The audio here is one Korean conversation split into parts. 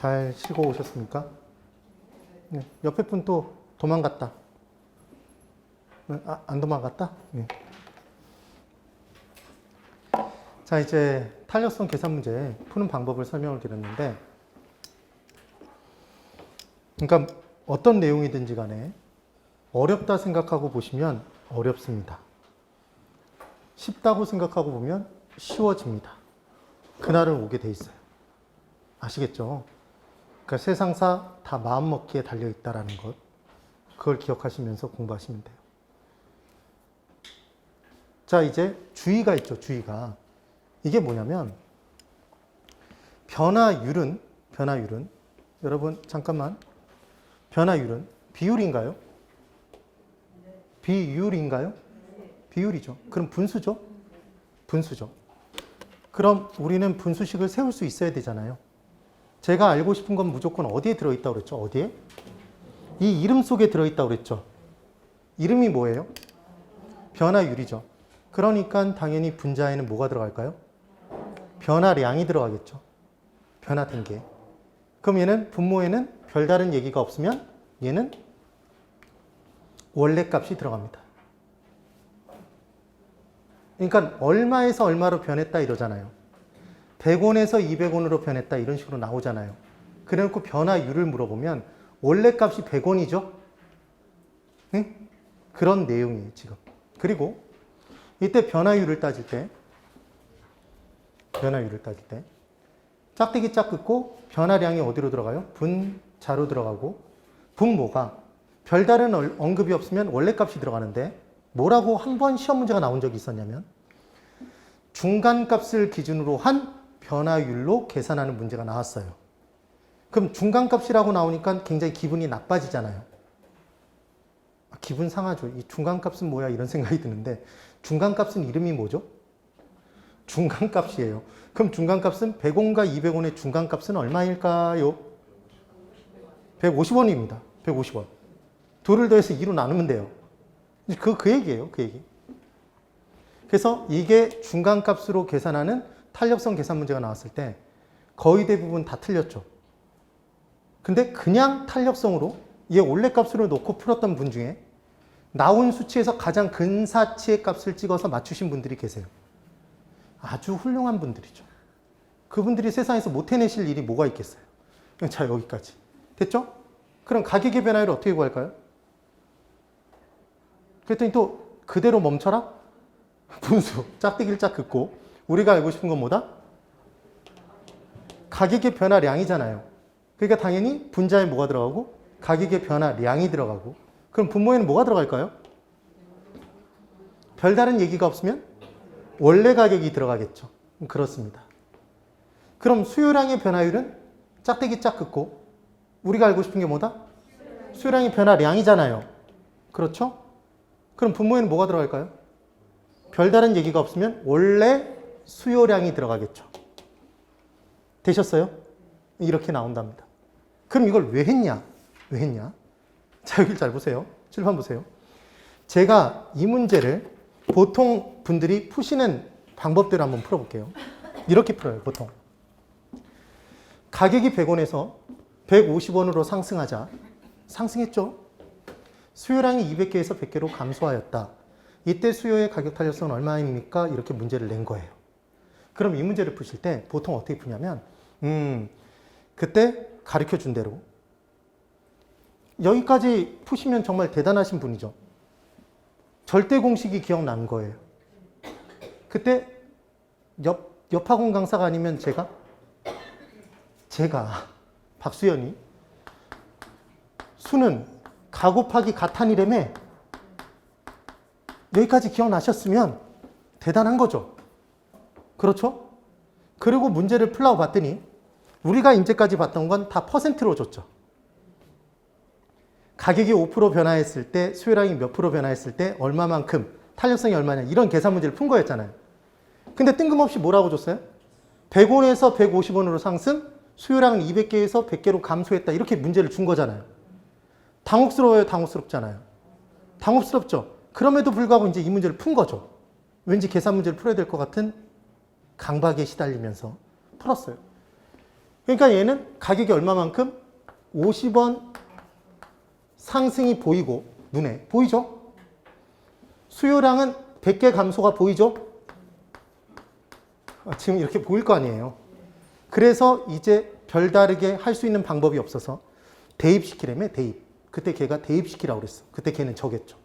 잘 쉬고 오셨습니까? 네. 옆에 분 또 도망갔다. 안 도망갔다? 네. 자, 이제 탄력성 계산 문제 푸는 방법을 설명을 드렸는데, 그러니까 어떤 내용이든지 간에 어렵다 생각하고 보시면 어렵습니다. 쉽다고 생각하고 보면 쉬워집니다. 그날은 오게 돼 있어요. 아시겠죠? 그러니까 세상사 다 마음먹기에 달려있다라는 것, 그걸 기억하시면서 공부하시면 돼요. 자, 이제 주의가 있죠. 주의가. 이게 뭐냐면 변화율은 여러분 잠깐만, 변화율은 비율인가요? 비율인가요? 비율이죠. 그럼 분수죠? 분수죠. 그럼 우리는 분수식을 세울 수 있어야 되잖아요. 제가 알고 싶은 건 무조건 어디에 들어있다고 그랬죠? 어디에? 이 이름 속에 들어있다고 그랬죠. 이름이 뭐예요? 변화율이죠. 그러니까 당연히 분자에는 뭐가 들어갈까요? 변화량이 들어가겠죠. 변화된 게. 그럼 얘는 분모에는 별다른 얘기가 없으면 얘는 원래 값이 들어갑니다. 그러니까 얼마에서 얼마로 변했다 이러잖아요. 100원에서 200원으로 변했다 이런 식으로 나오잖아요. 그래놓고 변화율을 물어보면 원래 값이 100원이죠? 응? 그런 내용이에요, 지금. 그리고 이때 변화율을 따질 때 짝대기 짝 긋고 변화량이 어디로 들어가요? 분자로 들어가고 분모가 별다른 언급이 없으면 원래 값이 들어가는데 뭐라고 한 번 시험 문제가 나온 적이 있었냐면 중간값을 기준으로 한 변화율로 계산하는 문제가 나왔어요. 그럼 중간값이라고 나오니까 굉장히 기분이 나빠지잖아요. 기분 상하죠. 이 중간값은 뭐야 이런 생각이 드는데 중간값은 이름이 뭐죠? 중간값이에요. 그럼 중간값은 100원과 200원의 중간값은 얼마일까요? 150원입니다. 150원. 둘을 더해서 2로 나누면 돼요. 그 얘기예요. 그 얘기. 그래서 이게 중간값으로 계산하는 탄력성 계산 문제가 나왔을 때 거의 대부분 다 틀렸죠. 근데 그냥 탄력성으로 얘 원래 값으로 놓고 풀었던 분 중에 나온 수치에서 가장 근사치의 값을 찍어서 맞추신 분들이 계세요. 아주 훌륭한 분들이죠. 그분들이 세상에서 못 해내실 일이 뭐가 있겠어요. 자, 여기까지. 됐죠? 그럼 가격의 변화율을 어떻게 구할까요? 그랬더니 또 그대로 멈춰라? 분수, 짝대기를 짝 긋고 우리가 알고 싶은 건 뭐다? 가격의 변화량이잖아요. 그러니까 당연히 분자에 뭐가 들어가고 가격의 변화량이 들어가고 그럼 분모에는 뭐가 들어갈까요? 별다른 얘기가 없으면 원래 가격이 들어가겠죠. 그렇습니다. 그럼 수요량의 변화율은 짝대기 짝 긋고 우리가 알고 싶은 게 뭐다? 수요량의 변화량이잖아요. 그렇죠? 그럼 분모에는 뭐가 들어갈까요? 별다른 얘기가 없으면 원래 수요량이 들어가겠죠. 되셨어요? 이렇게 나온답니다. 그럼 이걸 왜 했냐? 왜 했냐? 자, 여기 잘 보세요. 칠판 보세요. 제가 이 문제를 보통 분들이 푸시는 방법대로 한번 풀어볼게요. 이렇게 풀어요, 보통. 가격이 100원에서 150원으로 상승하자. 상승했죠? 수요량이 200개에서 100개로 감소하였다. 이때 수요의 가격 탄력성은 얼마입니까? 이렇게 문제를 낸 거예요. 그럼 이 문제를 푸실 때 보통 어떻게 푸냐면 그때 가르쳐준 대로 여기까지 푸시면 정말 대단하신 분이죠. 절대 공식이 기억난 거예요. 그때 옆 학원 강사가 아니면 제가 박수연이 수는 가 곱하기 가탄이라며 여기까지 기억나셨으면 대단한 거죠. 그렇죠? 그리고 문제를 풀라고 봤더니 우리가 이제까지 봤던 건 다 퍼센트로 줬죠. 가격이 5% 변화했을 때 수요량이 몇 프로 변화했을 때 얼마만큼 탄력성이 얼마냐 이런 계산 문제를 푼 거였잖아요. 근데 뜬금없이 뭐라고 줬어요? 100원에서 150원으로 상승, 수요량은 200개에서 100개로 감소했다 이렇게 문제를 준 거잖아요. 당혹스러워요? 당혹스럽잖아요. 당혹스럽죠? 그럼에도 불구하고 이제 이 문제를 푼 거죠. 왠지 계산 문제를 풀어야 될 것 같은 강박에 시달리면서 풀었어요. 그러니까 얘는 가격이 얼마만큼? 50원 상승이 보이고, 눈에 보이죠? 수요량은 100개 감소가 보이죠? 지금 이렇게 보일 거 아니에요. 그래서 이제 별다르게 할 수 있는 방법이 없어서 대입시키라며, 대입. 그때 걔가 대입시키라고 그랬어. 그때 걔는 저겠죠.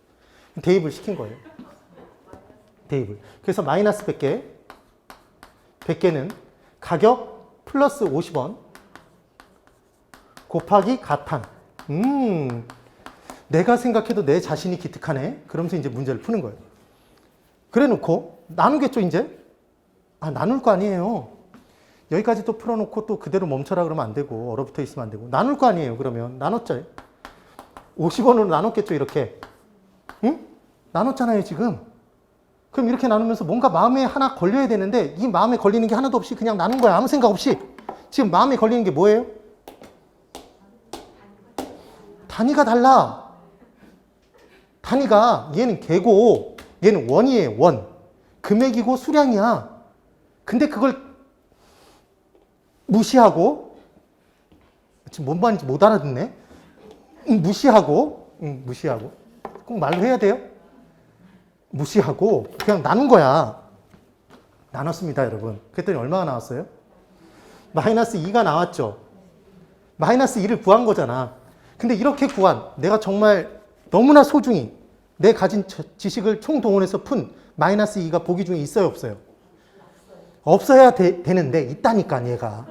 대입을 시킨 거예요. 대입을. 그래서 마이너스 100개, 100개는 가격 플러스 50원 곱하기 가탄. 내가 생각해도 내 자신이 기특하네. 그러면서 이제 문제를 푸는 거예요. 그래 놓고 나누겠죠, 이제? 나눌 거 아니에요. 여기까지 또 풀어놓고 또 그대로 멈춰라 그러면 안 되고, 얼어붙어 있으면 안 되고. 나눌 거 아니에요, 그러면. 나눴죠? 50원으로 나눴겠죠, 이렇게. 응? 나눴잖아요, 지금. 그럼 이렇게 나누면서 뭔가 마음에 하나 걸려야 되는데, 이 마음에 걸리는 게 하나도 없이 그냥 나눈 거야. 아무 생각 없이. 지금 마음에 걸리는 게 뭐예요? 단위가 달라. 단위가, 얘는 개고, 얘는 원이에요, 원. 금액이고 수량이야. 근데 그걸 무시하고, 지금 뭔 말인지 못 알아듣네. 무시하고, 꼭 말로 해야 돼요? 무시하고, 그냥 나눈 거야. 나눴습니다, 여러분. 그랬더니 얼마가 나왔어요? 마이너스 2가 나왔죠. 마이너스 2를 구한 거잖아. 근데 이렇게 구한, 내가 정말 너무나 소중히 내 가진 지식을 총동원해서 푼 마이너스 2가 보기 중에 있어요, 없어요? 없어야 되는데 있다니까, 얘가.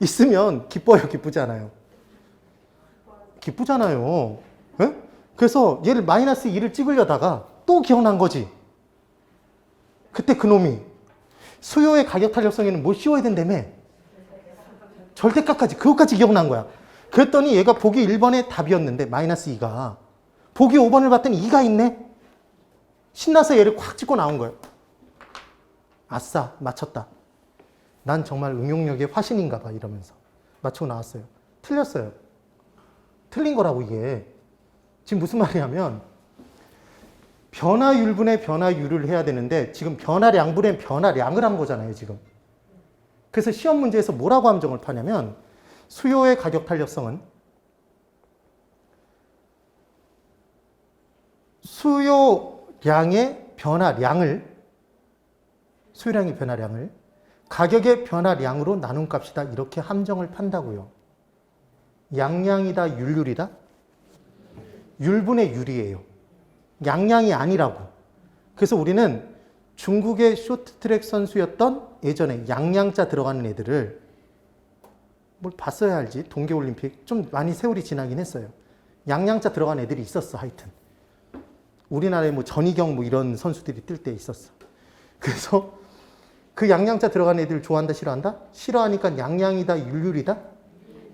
있으면 기뻐요, 기쁘지 않아요? 기쁘잖아요. 에? 그래서 얘를 마이너스 2를 찍으려다가 또 기억난 거지. 그때 그놈이 수요의 가격 탄력성에는 뭘 씌워야 된다며? 절대값까지, 그것까지 기억난 거야. 그랬더니 얘가 보기 1번의 답이었는데 마이너스 2가 보기 5번을 봤더니 2가 있네. 신나서 얘를 콱 찍고 나온 거예요. 아싸, 맞췄다. 난 정말 응용력의 화신인가 봐, 이러면서 맞추고 나왔어요. 틀렸어요. 틀린 거라고, 이게. 지금 무슨 말이냐면 변화율분의 변화율을 해야 되는데 지금 변화량분의 변화량을 한 거잖아요, 지금. 그래서 시험 문제에서 뭐라고 함정을 파냐면 수요의 가격 탄력성은 수요량의 변화량을 가격의 변화량으로 나눈 값이다, 이렇게 함정을 판다고요. 양량이다, 율율이다? 율분의 율이에요. 양량이 아니라고. 그래서 우리는 중국의 쇼트트랙 선수였던 예전에 양량자 들어가는 애들을 뭘 봤어야 알지. 동계올림픽 좀 많이 세월이 지나긴 했어요. 양량자 들어간 애들이 있었어, 하여튼. 우리나라에 뭐 전희경 뭐 이런 선수들이 뛸 때 있었어. 그래서 그 양량자 들어간 애들 좋아한다, 싫어한다? 싫어하니까 양량이다, 율율이다?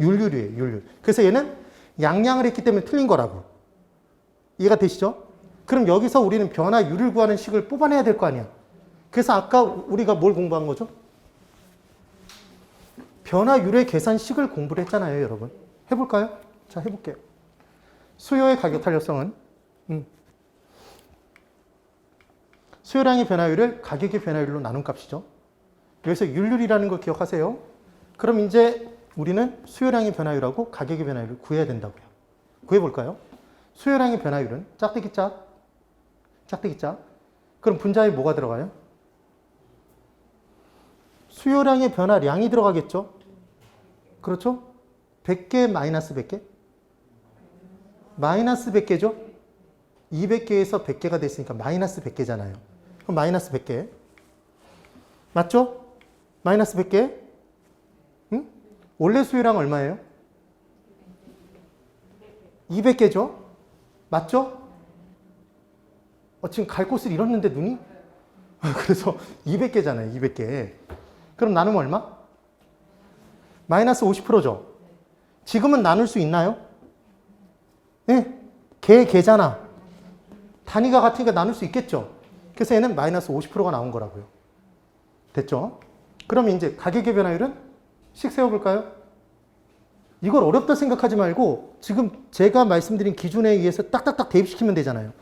율율이에요, 율율. 그래서 얘는 양량을 했기 때문에 틀린 거라고. 이해가 되시죠? 그럼 여기서 우리는 변화율을 구하는 식을 뽑아내야 될 거 아니야. 그래서 아까 우리가 뭘 공부한 거죠? 변화율의 계산식을 공부를 했잖아요, 여러분. 해볼까요? 자, 해볼게요. 수요의 가격 탄력성은 수요량의 변화율을 가격의 변화율로 나눈 값이죠. 여기서 율율이라는 걸 기억하세요. 그럼 이제 우리는 수요량의 변화율하고 가격의 변화율을 구해야 된다고요. 구해볼까요? 수요량의 변화율은 짝대기 짝, 짝대기 짝. 그럼 분자에 뭐가 들어가요? 수요량의 변화량이 들어가겠죠? 그렇죠? 100개 마이너스 100개? 마이너스 100개죠? 200개에서 100개가 됐으니까 마이너스 100개잖아요. 그럼 마이너스 100개. 맞죠? 마이너스 100개? 응? 원래 수요량 얼마예요? 200개죠? 맞죠? 지금 갈 곳을 잃었는데 눈이? 그래서 200개잖아요, 200개. 그럼 나누면 얼마? 마이너스 50%죠? 지금은 나눌 수 있나요? 네, 개잖아. 단위가 같으니까 나눌 수 있겠죠? 그래서 얘는 마이너스 50%가 나온 거라고요. 됐죠? 그럼 이제 가격의 변화율은 식 세워볼까요? 이걸 어렵다 생각하지 말고 지금 제가 말씀드린 기준에 의해서 딱딱딱 대입시키면 되잖아요.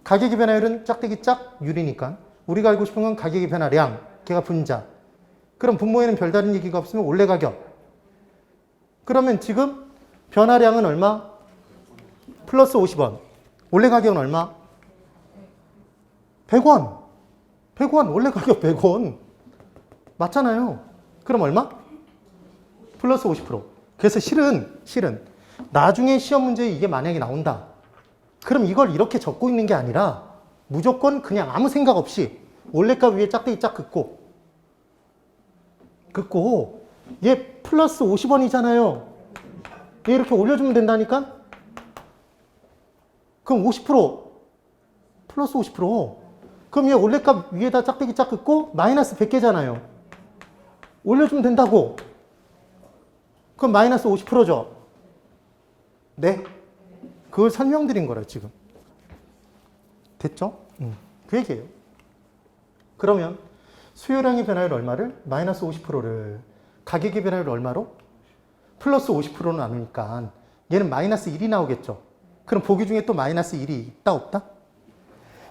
가격의 변화율은 짝대기 짝 율이니까 우리가 알고 싶은 건 가격의 변화량, 걔가 분자. 그럼 분모에는 별다른 얘기가 없으면 원래 가격. 그러면 지금 변화량은 얼마? 플러스 50원. 원래 가격은 얼마? 100원. 100원. 원래 가격 100원. 맞잖아요. 그럼 얼마? 플러스 50%. 그래서 실은 나중에 시험 문제에 이게 만약에 나온다. 그럼 이걸 이렇게 적고 있는 게 아니라 무조건 그냥 아무 생각 없이 원래값 위에 짝대기 짝 긋고 얘 플러스 50원이잖아요. 얘 이렇게 올려주면 된다니까? 그럼 50% 플러스 50%. 그럼 얘 원래값 위에다 짝대기 짝 긋고 마이너스 100개잖아요. 올려주면 된다고. 그럼 마이너스 50%죠. 네. 그걸 설명드린 거라 지금. 됐죠? 그 얘기예요. 그러면 수요량의 변화율 얼마를? 마이너스 50%를. 가격의 변화율 얼마로? 플러스 50%로 나누니까 얘는 마이너스 1이 나오겠죠. 그럼 보기 중에 또 마이너스 1이 있다 없다?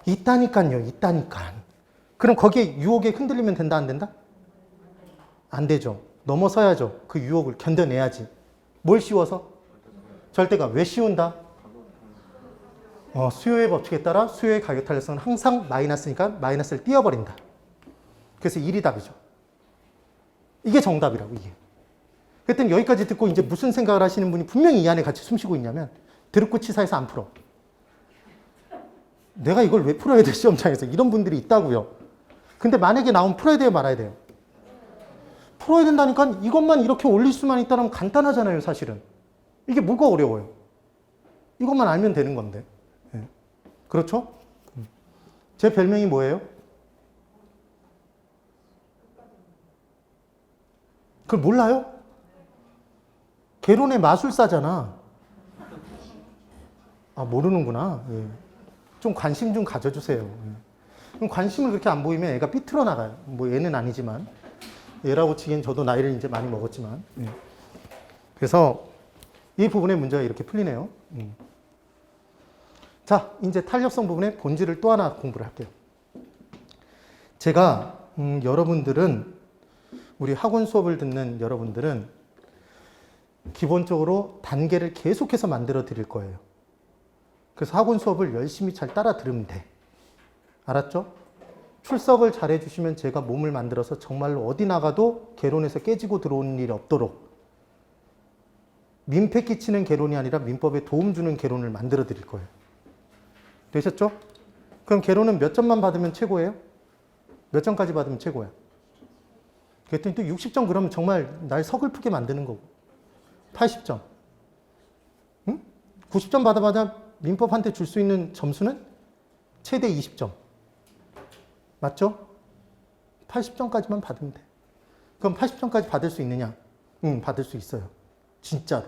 있다니까요. 있다니까. 그럼 거기에 유혹에 흔들리면 된다 안 된다? 안 되죠. 넘어서야죠. 그 유혹을 견뎌내야지. 뭘 씌워서? 절대가. 왜 씌운다? 수요의 법칙에 따라 수요의 가격 탄력성은 항상 마이너스니까 마이너스를 띄워버린다. 그래서 1이 답이죠. 이게 정답이라고, 이게. 그랬더니 여기까지 듣고 이제 무슨 생각을 하시는 분이 분명히 이 안에 같이 숨쉬고 있냐면 드럽고 치사해서 안 풀어. 내가 이걸 왜 풀어야 돼, 시험장에서. 이런 분들이 있다고요. 근데 만약에 나오면 풀어야 돼요, 말아야 돼요? 풀어야 된다니까. 이것만 이렇게 올릴 수만 있다면 간단하잖아요, 사실은. 이게 뭐가 어려워요? 이것만 알면 되는 건데. 네. 그렇죠? 제 별명이 뭐예요? 그걸 몰라요? 개론의 마술사잖아. 아, 모르는구나. 예. 좀 관심 좀 가져주세요. 예. 그럼 관심을 그렇게 안 보이면 애가 삐뚤어 나가요. 뭐 얘는 아니지만. 얘라고 치기엔 저도 나이를 이제 많이 먹었지만. 예. 그래서 이 부분의 문제가 이렇게 풀리네요. 자, 이제 탄력성 부분의 본질을 또 하나 공부를 할게요. 제가 여러분들은 우리 학원 수업을 듣는 여러분들은 기본적으로 단계를 계속해서 만들어 드릴 거예요. 그래서 학원 수업을 열심히 잘 따라 들으면 돼. 알았죠? 출석을 잘 해주시면 제가 몸을 만들어서 정말로 어디 나가도 개론에서 깨지고 들어오는 일이 없도록 민폐 끼치는 개론이 아니라 민법에 도움 주는 개론을 만들어 드릴 거예요. 되셨죠? 그럼 개론은 몇 점만 받으면 최고예요? 몇 점까지 받으면 최고야? 그랬더니 또 60점 그러면 정말 날 서글프게 만드는 거고. 80점. 응? 90점 받아봐야 민법한테 줄 수 있는 점수는 최대 20점. 맞죠? 80점까지만 받으면 돼. 그럼 80점까지 받을 수 있느냐? 응, 받을 수 있어요. 진짜로.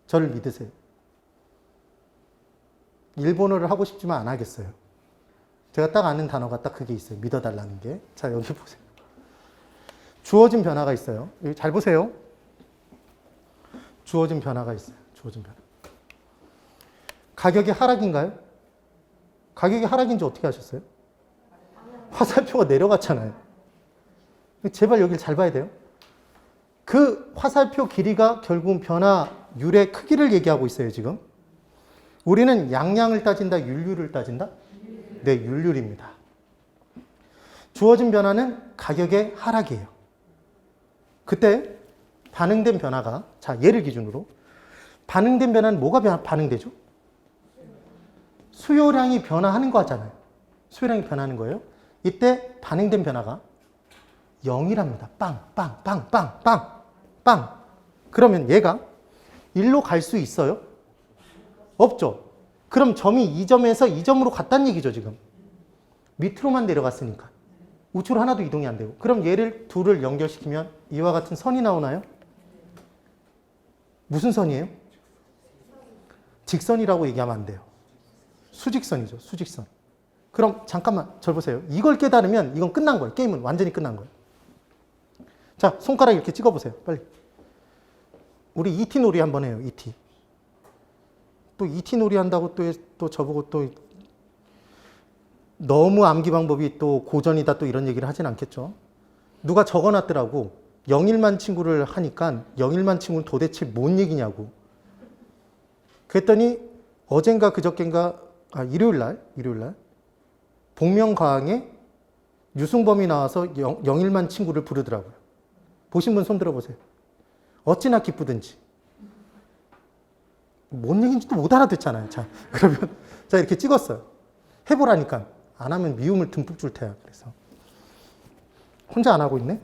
저를 믿으세요. 일본어를 하고 싶지만 안 하겠어요. 제가 딱 아는 단어가 딱 그게 있어요. 믿어달라는 게. 자, 여기 보세요. 주어진 변화가 있어요. 여기 잘 보세요. 주어진 변화가 있어요. 주어진 변화. 가격이 하락인가요? 가격이 하락인지 어떻게 하셨어요? 화살표가 내려갔잖아요. 제발 여기를 잘 봐야 돼요. 그 화살표 길이가 결국은 변화율의 크기를 얘기하고 있어요, 지금. 우리는 양량을 따진다, 율률을 따진다? 네, 율률입니다. 주어진 변화는 가격의 하락이에요. 그때 반응된 변화가, 자, 얘를 기준으로 반응된 변화는 뭐가 반응되죠? 수요량이 변화하는 거잖아요. 수요량이 변하는 거예요. 이때 반응된 변화가 0이랍니다. 빵, 빵, 빵, 빵, 빵, 빵. 그러면 얘가 1로 갈 수 있어요? 없죠. 그럼 점이 이 점에서 이 점으로 갔다는 얘기죠, 지금. 밑으로만 내려갔으니까. 우측으로 하나도 이동이 안 되고. 그럼 얘를 둘을 연결시키면 이와 같은 선이 나오나요? 무슨 선이에요? 직선이라고 얘기하면 안 돼요. 수직선이죠, 수직선. 그럼 잠깐만, 절 보세요. 이걸 깨달으면 이건 끝난 거예요. 게임은 완전히 끝난 거예요. 자, 손가락 이렇게 찍어보세요. 빨리. 우리 ET 놀이 한번 해요, ET. 또 ET 놀이 한다고 또 저보고 또 너무 암기 방법이 또 고전이다 또 이런 얘기를 하진 않겠죠. 누가 적어놨더라고. 영일만 친구를 하니까 영일만 친구는 도대체 뭔 얘기냐고. 그랬더니 어젠가 그저껜가 일요일날 복면가왕에 유승범이 나와서 영일만 친구를 부르더라고요. 보신 분 손 들어보세요. 어찌나 기쁘든지. 뭔 얘기인지도 못 알아듣잖아요. 자, 그러면 자 이렇게 찍었어요. 해보라니까. 안 하면 미움을 듬뿍 줄 테야. 그래서 혼자 안 하고 있네.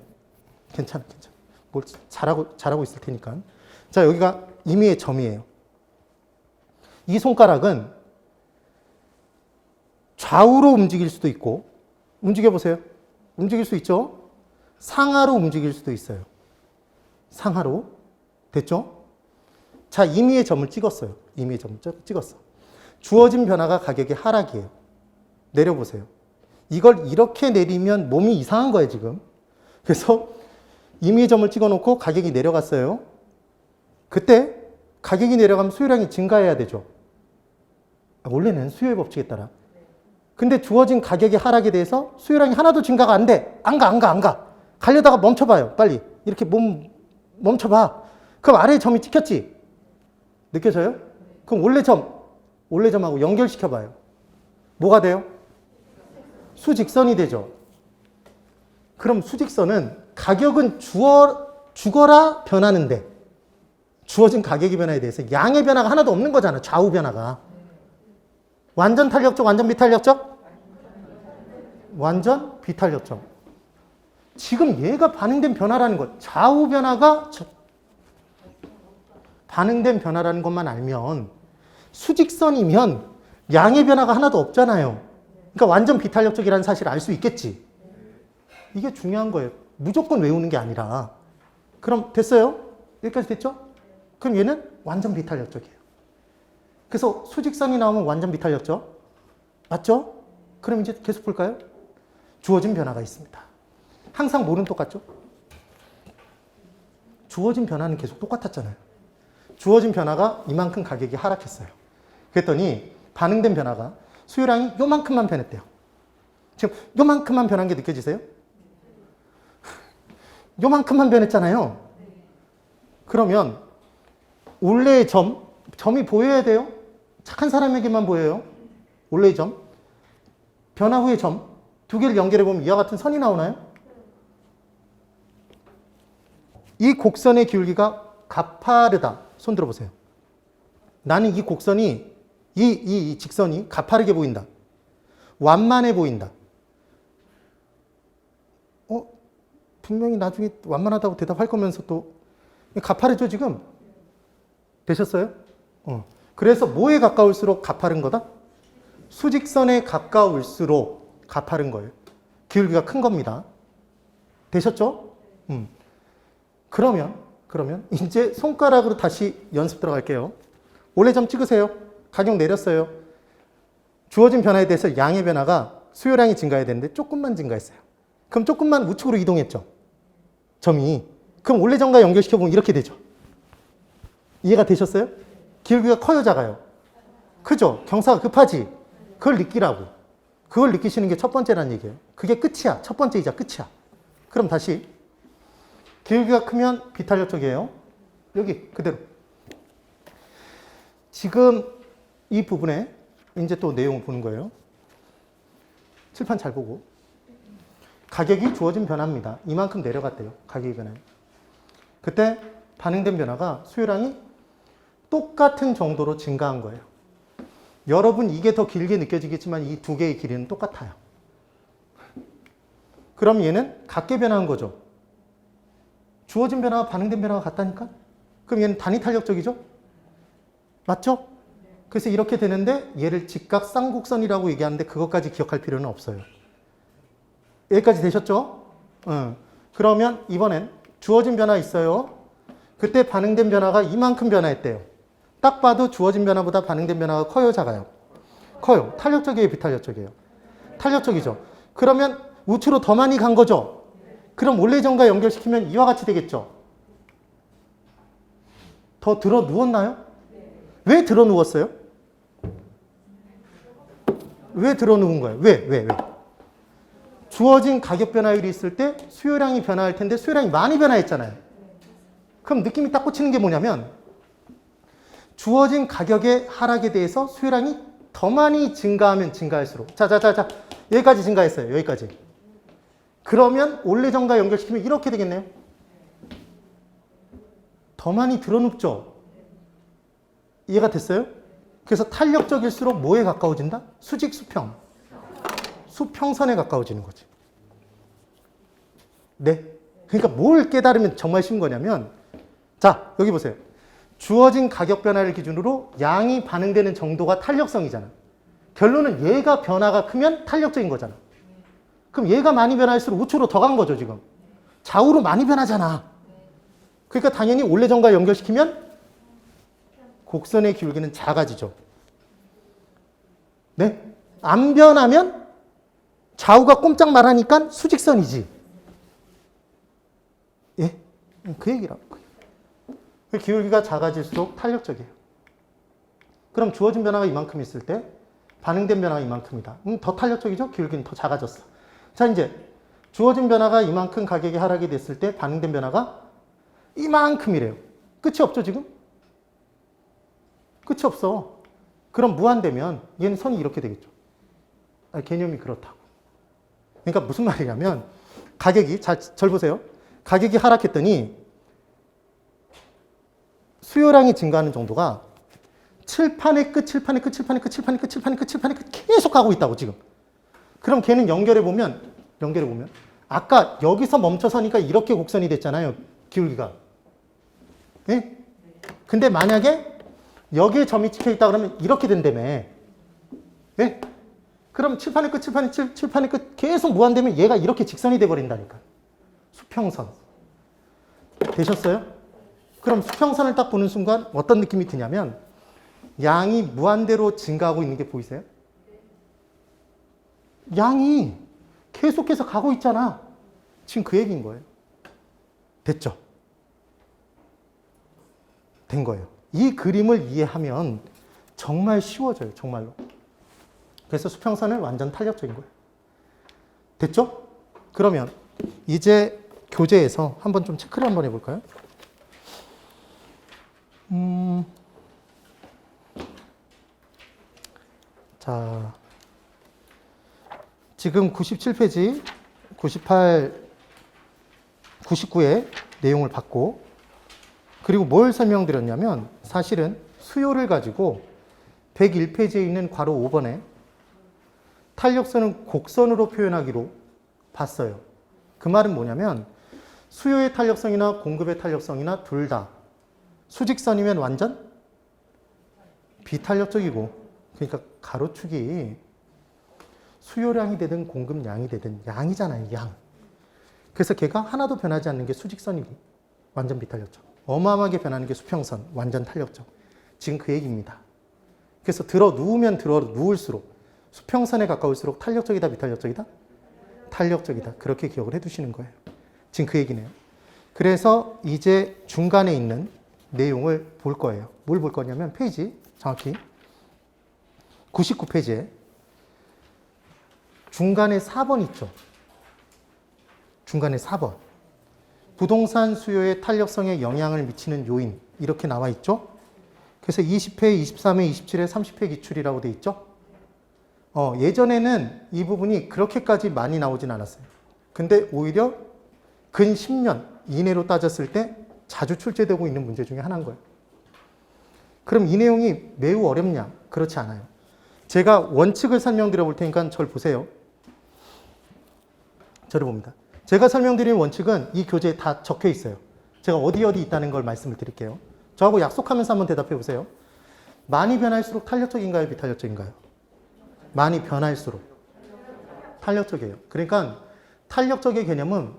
괜찮아. 뭘 잘하고 있을 테니까. 자, 여기가 임의의 점이에요. 이 손가락은 좌우로 움직일 수도 있고, 움직여보세요. 움직일 수 있죠? 상하로 움직일 수도 있어요. 상하로. 됐죠? 자, 임의의 점을 찍었어요. 임의의 점을 찍었어. 주어진 변화가 가격의 하락이에요. 내려보세요. 이걸 이렇게 내리면 몸이 이상한 거예요, 지금. 그래서 임의의 점을 찍어놓고 가격이 내려갔어요. 그때 가격이 내려가면 수요량이 증가해야 되죠. 원래는 수요의 법칙에 따라. 근데 주어진 가격의 하락에 대해서 수요량이 하나도 증가가 안 돼. 안 가. 가려다가 멈춰봐요. 빨리. 이렇게 몸 멈춰봐. 그럼 아래에 점이 찍혔지? 느껴져요? 그럼 원래 점하고 연결시켜봐요. 뭐가 돼요? 수직선이 되죠. 그럼 수직선은 가격은 죽어라 변하는데 주어진 가격의 변화에 대해서 양의 변화가 하나도 없는 거잖아. 좌우 변화가. 완전 탄력적, 완전 비탄력적? 완전 비탄력적. 지금 얘가 반응된 변화라는 것. 좌우 변화가 반응된 변화라는 것만 알면 수직선이면 양의 변화가 하나도 없잖아요. 그러니까 완전 비탄력적이라는 사실을 알 수 있겠지. 이게 중요한 거예요. 무조건 외우는 게 아니라. 그럼 됐어요? 여기까지 됐죠? 그럼 얘는 완전 비탄력적이에요. 그래서 수직선이 나오면 완전 비탄력적. 맞죠? 그럼 이제 계속 볼까요? 주어진 변화가 있습니다. 항상 뭐는 똑같죠? 주어진 변화는 계속 똑같았잖아요. 주어진 변화가 이만큼 가격이 하락했어요. 그랬더니 반응된 변화가 수요량이 요만큼만 변했대요. 지금 요만큼만 변한 게 느껴지세요? 요만큼만 변했잖아요. 그러면 원래의 점이 보여야 돼요. 착한 사람에게만 보여요. 원래의 점. 변화 후의 점. 두 개를 연결해 보면 이와 같은 선이 나오나요? 이 곡선의 기울기가 가파르다. 손 들어보세요. 나는 이 곡선이 이 직선이 가파르게 보인다. 완만해 보인다. 분명히 나중에 완만하다고 대답할 거면서 또 가파르죠 지금? 되셨어요? 그래서 뭐에 가까울수록 가파른 거다? 수직선에 가까울수록 가파른 거예요. 기울기가 큰 겁니다. 되셨죠? 그러면 이제 손가락으로 다시 연습 들어갈게요. 원래 점 찍으세요. 가격 내렸어요. 주어진 변화에 대해서 양의 변화가 수요량이 증가해야 되는데 조금만 증가했어요. 그럼 조금만 우측으로 이동했죠. 점이. 그럼 원래 점과 연결시켜보면 이렇게 되죠. 이해가 되셨어요? 기울기가 커요, 작아요? 크죠? 경사가 급하지? 그걸 느끼라고. 그걸 느끼시는 게 첫 번째란 얘기예요. 그게 끝이야. 첫 번째이자 끝이야. 그럼 다시. 기울기가 크면 비탄력적이에요. 여기 그대로. 지금 이 부분에 이제 또 내용을 보는 거예요. 칠판 잘 보고. 가격이 주어진 변화입니다. 이만큼 내려갔대요. 가격의 변화. 그때 반응된 변화가 수요량이 똑같은 정도로 증가한 거예요. 여러분 이게 더 길게 느껴지겠지만 이 두 개의 길이는 똑같아요. 그럼 얘는 같게 변화한 거죠. 주어진 변화와 반응된 변화가 같다니까? 그럼 얘는 단위 탄력적이죠? 맞죠? 그래서 이렇게 되는데 얘를 직각 쌍곡선이라고 얘기하는데 그것까지 기억할 필요는 없어요. 여기까지 되셨죠? 그러면 이번엔 주어진 변화 있어요. 그때 반응된 변화가 이만큼 변화했대요. 딱 봐도 주어진 변화보다 반응된 변화가 커요, 작아요? 커요. 탄력적이에요, 비탄력적이에요? 탄력적이죠. 그러면 우측으로 더 많이 간 거죠? 그럼 원래 점과 연결시키면 이와 같이 되겠죠? 더 들어 누웠나요? 왜 들어 누웠어요? 왜 들어 누운 거예요? 왜? 주어진 가격 변화율이 있을 때 수요량이 변화할 텐데 수요량이 많이 변화했잖아요. 그럼 느낌이 딱 꽂히는 게 뭐냐면 주어진 가격의 하락에 대해서 수요량이 더 많이 증가하면 증가할수록 자 여기까지 증가했어요. 여기까지. 그러면 원래점과 연결시키면 이렇게 되겠네요. 더 많이 드러눕죠. 이해가 됐어요? 그래서 탄력적일수록 뭐에 가까워진다? 수직 수평. 수평선에 가까워지는 거지. 네. 그러니까 뭘 깨달으면 정말 쉬운 거냐면 자, 여기 보세요. 주어진 가격 변화를 기준으로 양이 반응되는 정도가 탄력성이잖아. 결론은 얘가 변화가 크면 탄력적인 거잖아. 그럼 얘가 많이 변할수록 우측으로 더 간 거죠, 지금. 좌우로 많이 변하잖아. 그러니까 당연히 원래점과 연결시키면 곡선의 기울기는 작아지죠. 네? 안 변하면 좌우가 꼼짝 말하니까 수직선이지. 예? 그 얘기라고. 기울기가 작아질수록 탄력적이에요. 그럼 주어진 변화가 이만큼 있을 때 반응된 변화가 이만큼이다. 더 탄력적이죠? 기울기는 더 작아졌어. 자, 이제 주어진 변화가 이만큼 가격이 하락이 됐을 때 반응된 변화가 이만큼이래요. 끝이 없죠, 지금? 끝이 없어. 그럼 무한되면 얘는 선이 이렇게 되겠죠. 개념이 그렇다고. 그러니까 무슨 말이냐면 가격이, 잘 보세요. 가격이 하락했더니 수요량이 증가하는 정도가 칠판의 끝 계속 가고 있다고 지금. 그럼 걔는 연결해 보면 아까 여기서 멈춰서니까 이렇게 곡선이 됐잖아요. 기울기가. 예? 근데 만약에 여기에 점이 찍혀 있다 그러면 이렇게 된다며. 예? 그럼 칠판의 끝 계속 무한되면 얘가 이렇게 직선이 돼 버린다니까. 수평선. 되셨어요? 그럼 수평선을 딱 보는 순간 어떤 느낌이 드냐면 양이 무한대로 증가하고 있는 게 보이세요? 양이 계속해서 가고 있잖아. 지금 그 얘기인 거예요. 됐죠? 된 거예요. 이 그림을 이해하면 정말 쉬워져요. 정말로. 그래서 수평선은 완전 탄력적인 거예요. 됐죠? 그러면 이제 교재에서 한번 좀 체크를 한번 해볼까요? 자, 지금 97페이지, 98, 99의 내용을 받고 그리고 뭘 설명드렸냐면 사실은 수요를 가지고 101페이지에 있는 괄호 5번에 탄력선은 곡선으로 표현하기로 봤어요. 그 말은 뭐냐면 수요의 탄력성이나 공급의 탄력성이나 둘 다 수직선이면 완전 비탄력적이고 그러니까 가로축이 수요량이 되든 공급량이 되든 양이잖아요. 양. 그래서 걔가 하나도 변하지 않는 게 수직선이고 완전 비탄력적. 어마어마하게 변하는 게 수평선 완전 탄력적. 지금 그 얘기입니다. 그래서 들어 누우면 들어 누울수록 수평선에 가까울수록 탄력적이다 비탄력적이다? 탄력적이다. 그렇게 기억을 해두시는 거예요. 지금 그 얘기네요. 그래서 이제 중간에 있는 내용을 볼 거예요. 뭘 볼 거냐면 페이지 정확히 99페이지에 중간에 4번 있죠. 중간에 4번. 부동산 수요의 탄력성에 영향을 미치는 요인 이렇게 나와 있죠. 그래서 20회, 23회, 27회, 30회 기출이라고 돼 있죠. 예전에는 이 부분이 그렇게까지 많이 나오진 않았어요. 근데 오히려 근 10년 이내로 따졌을 때 자주 출제되고 있는 문제 중에 하나인 거예요. 그럼 이 내용이 매우 어렵냐? 그렇지 않아요. 제가 원칙을 설명드려 볼 테니까 저를 보세요. 저를 봅니다. 제가 설명드린 원칙은 이 교재에 다 적혀 있어요. 제가 어디 있다는 걸 말씀을 드릴게요. 저하고 약속하면서 한번 대답해 보세요. 많이 변할수록 탄력적인가요? 비탄력적인가요? 많이 변할수록 탄력적이에요. 그러니까 탄력적의 개념은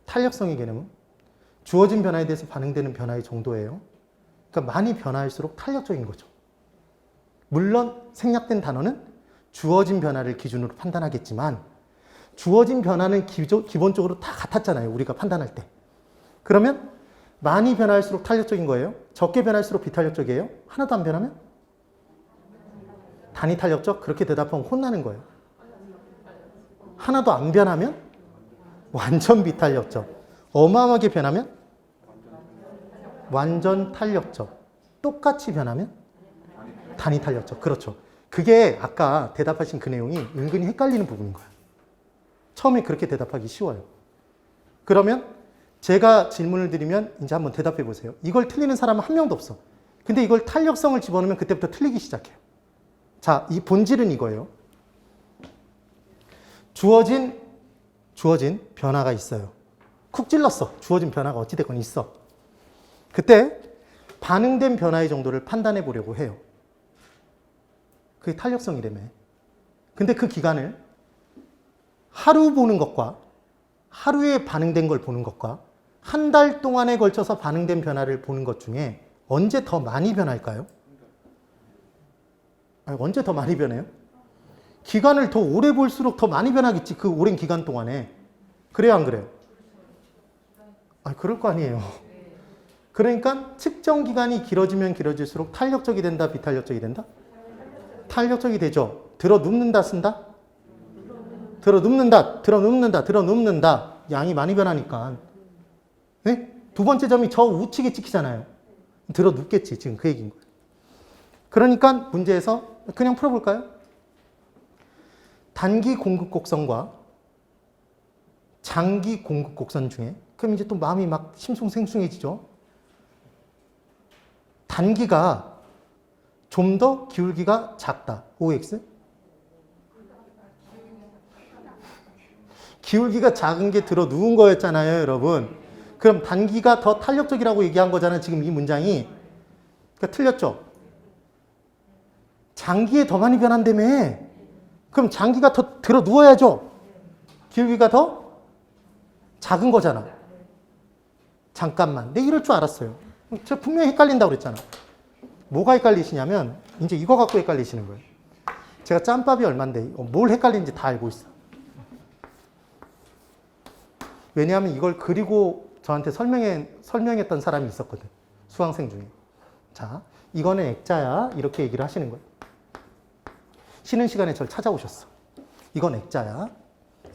탄력성의 개념은 주어진 변화에 대해서 반응되는 변화의 정도예요. 그러니까 많이 변화할수록 탄력적인 거죠. 물론 생략된 단어는 주어진 변화를 기준으로 판단하겠지만 주어진 변화는 기본적으로 다 같았잖아요. 우리가 판단할 때. 그러면 많이 변할수록 탄력적인 거예요? 적게 변할수록 비탄력적이에요? 하나도 안 변하면? 단위 탄력적? 그렇게 대답하면 혼나는 거예요. 하나도 안 변하면 완전 비탄력적. 어마어마하게 변하면 완전 탄력적. 똑같이 변하면 단위 탄력적. 그렇죠. 그게 아까 대답하신 그 내용이 은근히 헷갈리는 부분인 거예요. 처음에 그렇게 대답하기 쉬워요. 그러면 제가 질문을 드리면 이제 한번 대답해 보세요. 이걸 틀리는 사람은 한 명도 없어. 근데 이걸 탄력성을 집어넣으면 그때부터 틀리기 시작해요. 자, 이 본질은 이거예요. 주어진 변화가 있어요. 쿡 찔렀어. 주어진 변화가 어찌됐건 있어. 그때 반응된 변화의 정도를 판단해 보려고 해요. 그게 탄력성이라며. 근데 그 기간을 하루 보는 것과 하루에 반응된 걸 보는 것과 한 달 동안에 걸쳐서 반응된 변화를 보는 것 중에 언제 더 많이 변할까요? 아니, 언제 더 많이 변해요? 기간을 더 오래 볼수록 더 많이 변하겠지. 그 오랜 기간 동안에. 그래요, 안 그래요? 아, 그럴 거 아니에요. 그러니까 측정 기간이 길어지면 길어질수록 탄력적이 된다, 비탄력적이 된다? 탄력적이 되죠. 들어 눕는다 쓴다? 들어 눕는다. 양이 많이 변하니까. 네? 두 번째 점이 저 우측에 찍히잖아요. 들어 눕겠지. 지금 그 얘기인 거예요. 그러니까 문제에서 그냥 풀어볼까요? 단기 공급 곡선과 장기 공급 곡선 중에, 그럼 이제 또 마음이 막 심숭생숭해지죠. 단기가 좀 더 기울기가 작다. OX? 기울기가 작은 게 들어 누운 거였잖아요, 여러분. 그럼 단기가 더 탄력적이라고 얘기한 거잖아요, 지금 이 문장이. 그러니까 틀렸죠? 장기에 더 많이 변한다며. 그럼 장기가 더 들어 누워야죠. 기울기가 더 작은 거잖아. 잠깐만. 내가 이럴 줄 알았어요. 제가 분명히 헷갈린다고 그랬잖아. 뭐가 헷갈리시냐면 이제 이거 갖고 헷갈리시는 거예요. 제가 짬밥이 얼만데 뭘 헷갈리는지 다 알고 있어. 왜냐하면 이걸 그리고 저한테 설명했던 사람이 있었거든. 수강생 중에. 자, 이거는 액자야. 이렇게 얘기를 하시는 거예요. 쉬는 시간에 저를 찾아오셨어. 이건 액자야.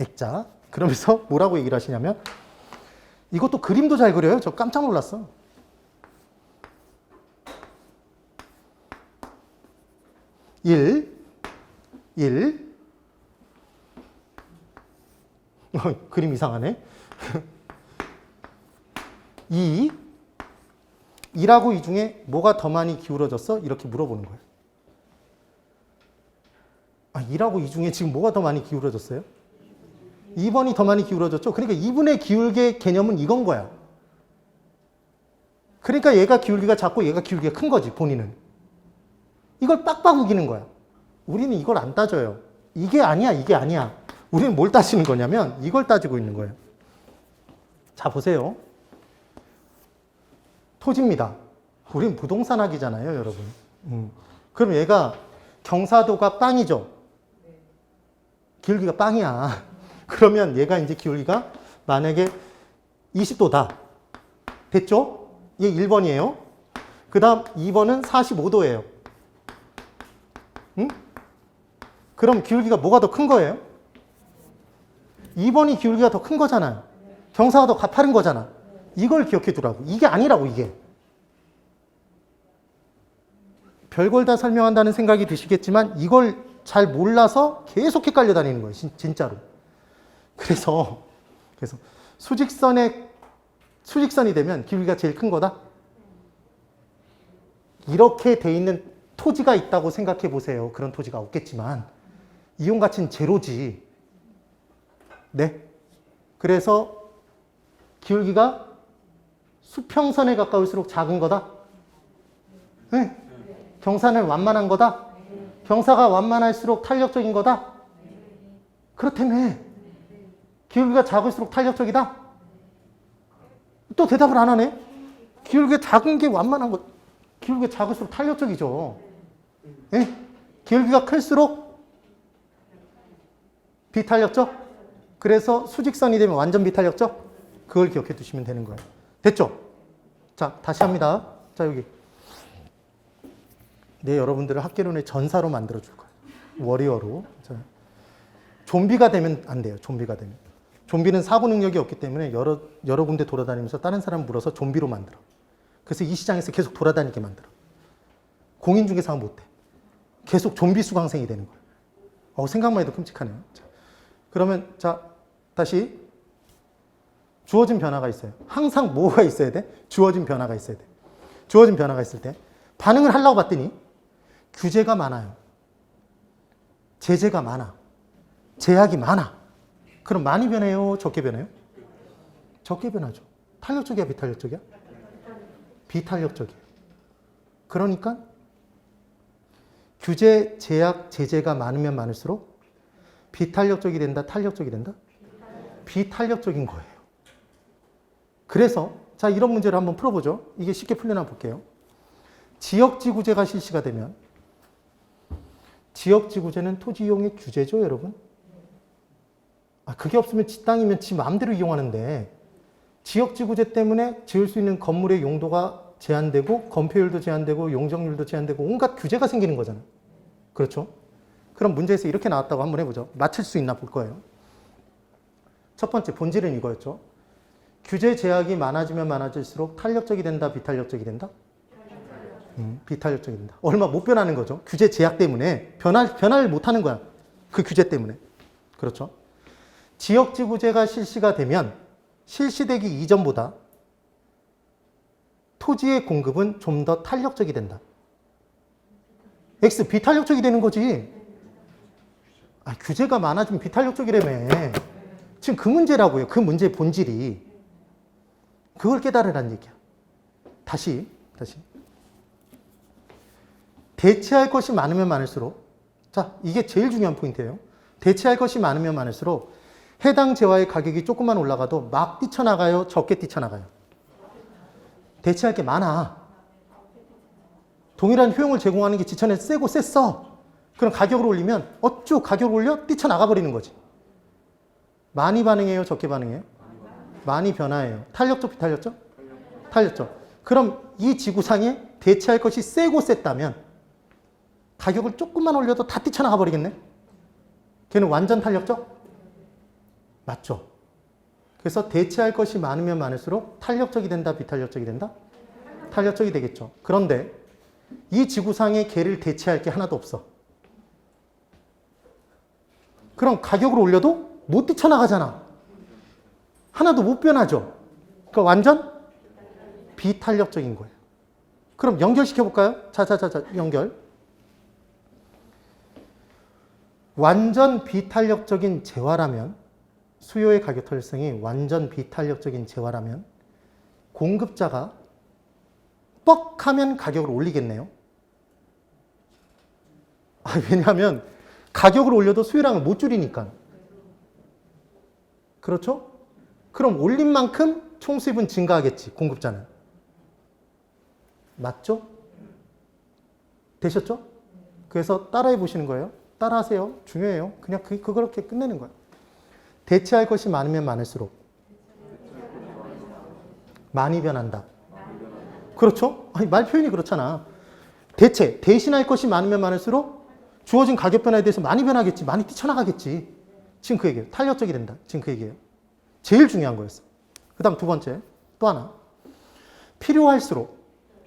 액자. 그러면서 뭐라고 얘기를 하시냐면 이것도 그림도 잘 그려요. 저 깜짝 놀랐어. 그림 이상하네. 2라고 이 중에 뭐가 더 많이 기울어졌어? 이렇게 물어보는 거예요. 2라고 이 중에 지금 뭐가 더 많이 기울어졌어요? 2번이 더 많이 기울어졌죠? 그러니까 2분의 기울기의 개념은 이건 거야. 그러니까 얘가 기울기가 작고 얘가 기울기가 큰 거지, 본인은. 이걸 빡빡 우기는 거야. 우리는 이걸 안 따져요. 이게 아니야, 이게 아니야. 우리는 뭘 따지는 거냐면 이걸 따지고 있는 거예요. 자, 보세요. 토지입니다. 우린 부동산 학이잖아요, 여러분. 그럼 얘가 경사도가 빵이죠? 기울기가 빵이야. 그러면 얘가 이제 기울기가 만약에 20도다. 됐죠? 얘 1번이에요. 그 다음 2번은 45도예요. 응? 그럼 기울기가 뭐가 더 큰 거예요? 2번이 기울기가 더 큰 거잖아요. 경사가 더 가파른 거잖아. 이걸 기억해 두라고. 이게 아니라고, 이게. 별걸 다 설명한다는 생각이 드시겠지만 이걸 잘 몰라서 계속 헷갈려 다니는 거예요. 진짜로. 그래서 수직선이 되면 기울기가 제일 큰 거다? 이렇게 돼 있는 토지가 있다고 생각해 보세요. 그런 토지가 없겠지만 이용 가치는 제로지. 네. 그래서 기울기가 수평선에 가까울수록 작은 거다? 네. 경사는 완만한 거다? 경사가 완만할수록 탄력적인 거다? 그렇다며. 기울기가 작을수록 탄력적이다? 또 대답을 안 하네. 기울기가 작은 게 완만한 거, 기울기가 작을수록 탄력적이죠. 네? 기울기가 클수록 비탄력적? 그래서 수직선이 되면 완전 비탄력적? 그걸 기억해 두시면 되는 거예요. 됐죠? 자, 다시 합니다. 자, 여기. 여러분들을 학개론의 전사로 만들어 줄 거예요. 워리어로. 자, 좀비가 되면 안 돼요. 좀비가 되면. 좀비는 사고 능력이 없기 때문에 여러 군데 돌아다니면서 다른 사람 물어서 좀비로 만들어. 그래서 이 시장에서 계속 돌아다니게 만들어. 공인중개사가 못해. 계속 좀비 수강생이 되는 거예요. 생각만 해도 끔찍하네요. 자, 그러면 자 다시 주어진 변화가 있어요. 항상 뭐가 있어야 돼? 주어진 변화가 있어야 돼. 주어진 변화가 있을 때 반응을 하려고 봤더니 규제가 많아요. 제재가 많아. 제약이 많아. 그럼 많이 변해요? 적게 변해요? 적게 변하죠. 탄력적이야? 비탄력적이야? 비탄력적이에요. 그러니까 규제, 제약, 제재가 많으면 많을수록 비탄력적이 된다? 탄력적이 된다? 비탄력적인 거예요. 그래서 자 이런 문제를 한번 풀어보죠. 이게 쉽게 풀려나 볼게요. 지역지구제가 실시가 되면 지역지구제는 토지 이용의 규제죠, 여러분? 그게 없으면 지 땅이면 지 마음대로 이용하는데 지역지구제 때문에 지을 수 있는 건물의 용도가 제한되고 건폐율도 제한되고 용적률도 제한되고 온갖 규제가 생기는 거잖아요. 그렇죠? 그럼 문제에서 이렇게 나왔다고 한번 해보죠. 맞출 수 있나 볼 거예요. 첫 번째 본질은 이거였죠. 규제 제약이 많아지면 많아질수록 탄력적이 된다, 비탄력적이 된다? 비탄력적이 된다. 얼마 못 변하는 거죠. 규제 제약 때문에 변화를 못 하는 거야. 그 규제 때문에. 그렇죠? 지역지구제가 실시가 되면 실시되기 이전보다 토지의 공급은 좀 더 탄력적이 된다. X, 비탄력적이 되는 거지. 규제가 많아지면 비탄력적이라며. 지금 그 문제라고요. 그 문제의 본질이. 그걸 깨달으란 얘기야. 다시. 대체할 것이 많으면 많을수록, 자, 이게 제일 중요한 포인트예요. 대체할 것이 많으면 많을수록 해당 재화의 가격이 조금만 올라가도 막 뛰쳐나가요? 적게 뛰쳐나가요? 대체할 게 많아. 동일한 효용을 제공하는 게 지천에 세고 셌어. 그럼 가격을 올리면 어쭈 가격을 올려? 뛰쳐나가 버리는 거지. 많이 반응해요? 적게 반응해요? 많이 변화해요. 탄력적, 비탄력적? 탄력적. 그럼 이 지구상에 대체할 것이 세고 셌다면 가격을 조금만 올려도 다 뛰쳐나가 버리겠네? 걔는 완전 탄력적? 맞죠? 그래서 대체할 것이 많으면 많을수록 탄력적이 된다, 비탄력적이 된다? 탄력적이 되겠죠. 그런데 이 지구상에 걔를 대체할 게 하나도 없어. 그럼 가격을 올려도 못 뛰쳐나가잖아. 하나도 못 변하죠. 그러니까 완전 비탄력적인 거예요. 그럼 연결시켜 볼까요? 자, 연결. 완전 비탄력적인 재화라면, 수요의 가격 탄력성이 완전 비탄력적인 재화라면 공급자가 뻑하면 가격을 올리겠네요. 왜냐하면 가격을 올려도 수요량을 못 줄이니까. 그렇죠? 그럼 올린 만큼 총수입은 증가하겠지, 공급자는. 맞죠? 되셨죠? 그래서 따라해 보시는 거예요. 따라하세요. 중요해요. 그냥 그렇게 끝내는 거예요. 대체할 것이 많으면 많을수록 많이 변한다. 그렇죠? 말 표현이 그렇잖아. 대신할 것이 많으면 많을수록 주어진 가격 변화에 대해서 많이 변하겠지. 많이 뛰쳐나가겠지. 지금 그 얘기예요. 탄력적이 된다. 지금 그 얘기예요. 제일 중요한 거였어. 그 다음 두 번째, 또 하나. 필요할수록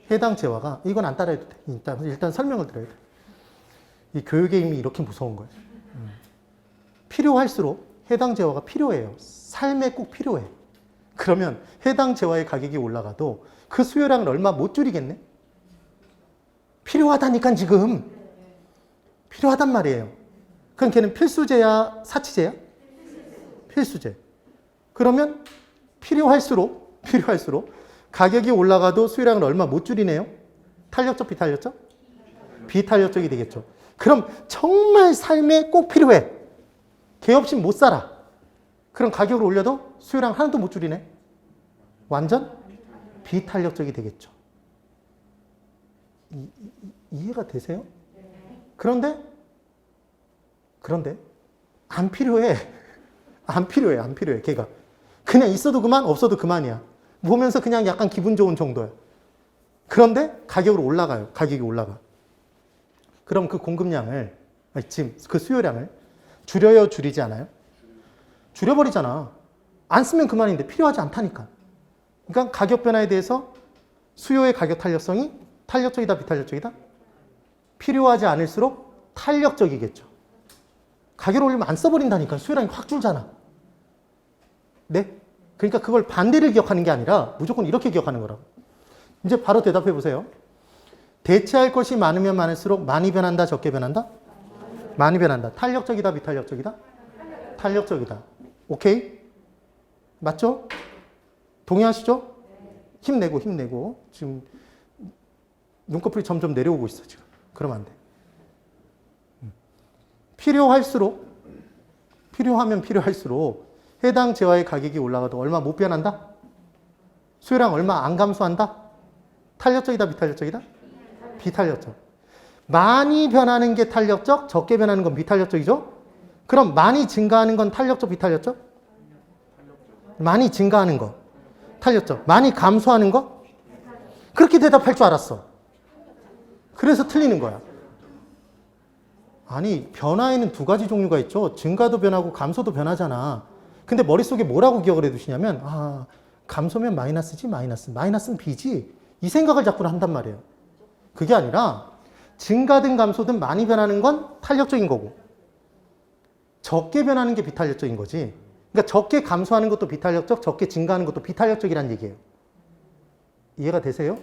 해당 재화가, 이건 안 따라해도 돼. 일단 설명을 드려야 돼. 이 교육의 힘이 이렇게 무서운 거예요. 필요할수록 해당 재화가 필요해요. 삶에 꼭 필요해. 그러면 해당 재화의 가격이 올라가도 그 수요량을 얼마 못 줄이겠네? 필요하다니까 지금. 필요하단 말이에요. 그럼 걔는 필수제야, 사치제야? 필수제. 그러면 필요할수록 가격이 올라가도 수요량을 얼마 못 줄이네요? 탄력적, 비탄력적? 비탄력적이 되겠죠. 그럼 정말 삶에 꼭 필요해. 걔 없이 못 살아. 그럼 가격을 올려도 수요량 하나도 못 줄이네. 완전 비탄력적이 되겠죠. 이해가 되세요? 그런데 안 필요해. 안 필요해. 걔가. 그냥 있어도 그만, 없어도 그만이야. 보면서 그냥 약간 기분 좋은 정도야. 그런데 가격으로 올라가요. 가격이 올라가. 그럼 그 공급량을, 지금 그 수요량을 줄여요, 줄이지 않아요? 줄여버리잖아. 안 쓰면 그만인데 필요하지 않다니까. 그러니까 가격 변화에 대해서 수요의 가격 탄력성이 탄력적이다, 비탄력적이다? 필요하지 않을수록 탄력적이겠죠. 가격을 올리면 안 써버린다니까. 수요량이 확 줄잖아. 네? 그러니까 그걸 반대를 기억하는 게 아니라 무조건 이렇게 기억하는 거라고. 이제 바로 대답해 보세요. 대체할 것이 많으면 많을수록 많이 변한다, 적게 변한다? 많이 변한다. 탄력적이다, 비탄력적이다? 탄력적이다. 오케이? 맞죠? 동의하시죠? 힘내고, 힘내고. 지금 눈꺼풀이 점점 내려오고 있어, 지금. 그러면 안 돼. 필요하면 필요할수록 해당 재화의 가격이 올라가도 얼마 못 변한다? 수요량 얼마 안 감소한다? 탄력적이다, 비탄력적이다? 비탄력적. 많이 변하는 게 탄력적, 적게 변하는 건 비탄력적이죠? 그럼 많이 증가하는 건 탄력적, 비탄력적? 많이 증가하는 거. 탄력적. 많이 감소하는 거? 그렇게 대답할 줄 알았어. 그래서 틀리는 거야. 아니, 변화에는 두 가지 종류가 있죠. 증가도 변하고 감소도 변하잖아. 근데 머릿속에 뭐라고 기억을 해두시냐면, 아, 감소면 마이너스지, 마이너스는 B지. 이 생각을 자꾸 한단 말이에요. 그게 아니라 증가든 감소든 많이 변하는 건 탄력적인 거고 적게 변하는 게 비탄력적인 거지. 그러니까 적게 감소하는 것도 비탄력적, 적게 증가하는 것도 비탄력적이라는 얘기예요. 이해가 되세요?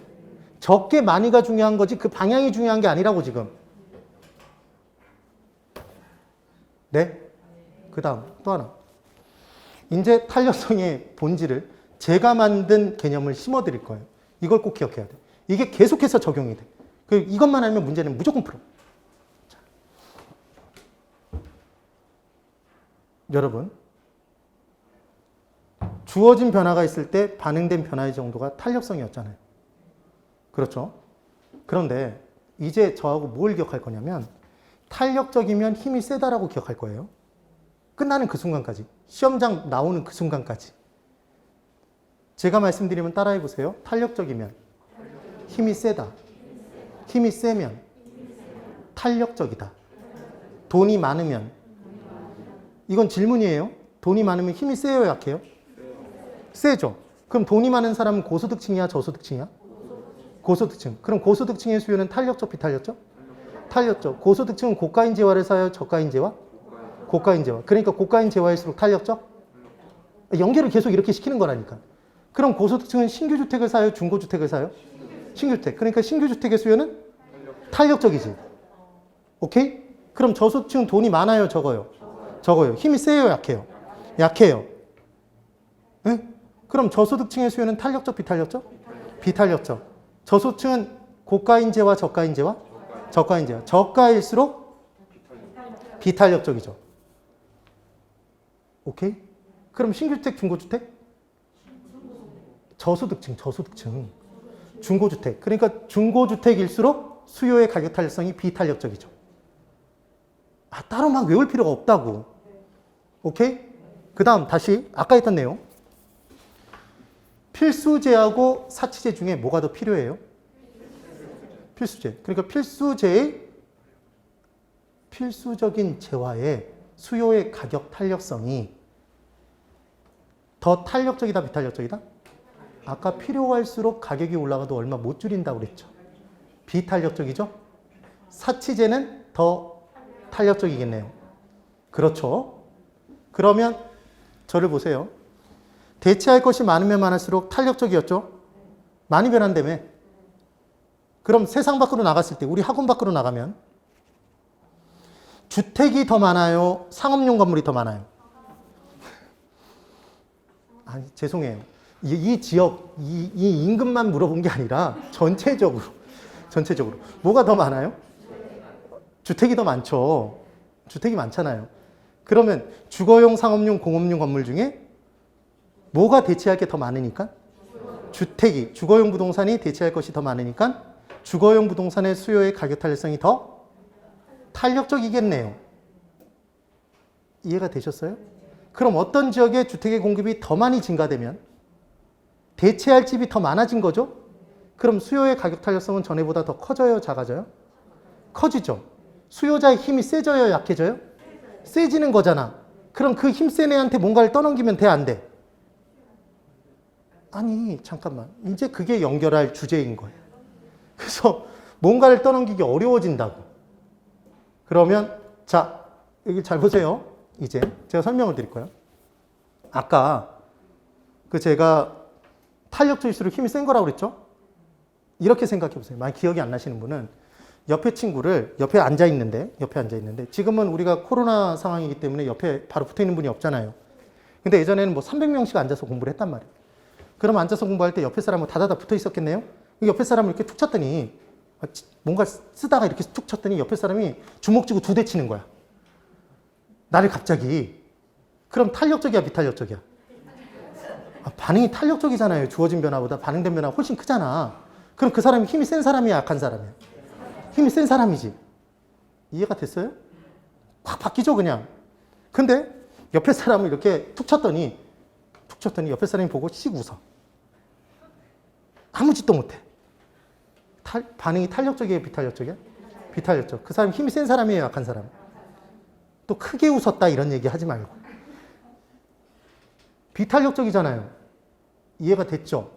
적게 많이가 중요한 거지 그 방향이 중요한 게 아니라고 지금. 네? 그 다음 또 하나. 이제 탄력성의 본질을 제가 만든 개념을 심어드릴 거예요. 이걸 꼭 기억해야 돼. 이게 계속해서 적용이 돼. 이것만 알면 문제는 무조건 풀어. 자. 여러분, 주어진 변화가 있을 때 반응된 변화의 정도가 탄력성이었잖아요. 그렇죠? 그런데 이제 저하고 뭘 기억할 거냐면 탄력적이면 힘이 세다라고 기억할 거예요. 끝나는 그 순간까지. 시험장 나오는 그 순간까지. 제가 말씀드리면 따라해 보세요. 탄력적이면 힘이 세다. 힘이 세면 탄력적이다. 돈이 많으면 이건 질문이에요. 돈이 많으면 힘이 세요, 약해요? 세죠. 그럼 돈이 많은 사람은 고소득층이야, 저소득층이야? 고소득층. 그럼 고소득층의 수요는 탄력적, 비탄력적? 탄력적. 고소득층은 고가인 재화를 사요, 저가인 재화? 고가인 재화. 그러니까 고가인 재화일수록 탄력적? 연결을 계속 이렇게 시키는 거라니까. 그럼 고소득층은 신규주택을 사요, 중고주택을 사요? 신규주택. 그러니까 신규주택의 수요는 탄력적이지. 오케이? 그럼 저소득층은 돈이 많아요, 적어요? 적어요. 힘이 세요, 약해요? 약해요. 응? 그럼 저소득층의 수요는 탄력적, 비탄력적? 비탄력적. 저소득층은 고가인 재화, 저가인 재화? 저가인 재화. 저가일수록 비탄력적이죠. 오케이? 그럼 신규주택, 중고주택? 저소득층. 중고주택. 그러니까 중고주택일수록 수요의 가격 탄력성이 비탄력적이죠. 아, 따로 막 외울 필요가 없다고. 오케이? 그 다음 다시 아까 했던 내용. 필수재하고 사치재 중에 뭐가 더 필요해요? 필수재. 그러니까 필수적인 재화의 수요의 가격 탄력성이 더 탄력적이다, 비탄력적이다? 아까 필요할수록 가격이 올라가도 얼마 못 줄인다고 그랬죠. 비탄력적이죠? 사치재는 더 탄력적이겠네요. 그렇죠. 그러면 저를 보세요. 대체할 것이 많으면 많을수록 탄력적이었죠. 많이 변한다며. 그럼 세상 밖으로 나갔을 때, 우리 학원 밖으로 나가면 주택이 더 많아요? 상업용 건물이 더 많아요? 아니, 죄송해요. 이 지역, 이 인근만 물어본 게 아니라 전체적으로. 뭐가 더 많아요? 주택이 더 많죠. 주택이 많잖아요. 그러면 주거용, 상업용, 공업용 건물 중에 뭐가 대체할 게 더 많으니까? 주택이, 주거용 부동산이 대체할 것이 더 많으니까 주거용 부동산의 수요의 가격 탄력성이 더 탄력적이겠네요. 이해가 되셨어요? 그럼 어떤 지역에 주택의 공급이 더 많이 증가되면 대체할 집이 더 많아진 거죠? 그럼 수요의 가격 탄력성은 전에보다 더 커져요, 작아져요? 커지죠. 수요자의 힘이 세져요, 약해져요? 세지는 거잖아. 그럼 그 힘센 애한테 뭔가를 떠넘기면 돼, 안 돼? 아니, 잠깐만. 이제 그게 연결할 주제인 거예요. 그래서 뭔가를 떠넘기기 어려워진다고. 그러면 자, 여기 잘 보세요. 이제 제가 설명을 드릴 거예요. 아까 그 제가 탄력주일수록 힘이 센 거라고 그랬죠? 이렇게 생각해 보세요. 만약 기억이 안 나시는 분은 옆에 친구를 옆에 앉아 있는데 지금은 우리가 코로나 상황이기 때문에 옆에 바로 붙어 있는 분이 없잖아요. 근데 예전에는 뭐 300명씩 앉아서 공부를 했단 말이에요. 그럼 앉아서 공부할 때 옆에 사람은 다다다 붙어 있었겠네요? 옆에 사람을 이렇게 툭 쳤더니 뭔가 쓰다가 이렇게 툭 쳤더니 옆에 사람이 주먹 쥐고 2대 치는 거야. 나를 갑자기. 그럼 탄력적이야, 비탄력적이야? 반응이 탄력적이잖아요. 주어진 변화보다 반응된 변화가 훨씬 크잖아. 그럼 그 사람이 힘이 센 사람이야, 약한 사람이야? 힘이 센 사람이지. 이해가 됐어요? 확 바뀌죠, 그냥. 근데 옆에 사람을 이렇게 툭 쳤더니 옆에 사람이 보고 씩 웃어. 아무 짓도 못해. 반응이 탄력적이에요, 비탄력적이야? 비탄력적. 그 사람이 힘이 센 사람이에요, 약한 사람? 또 크게 웃었다 이런 얘기 하지 말고. 비탄력적이잖아요. 이해가 됐죠?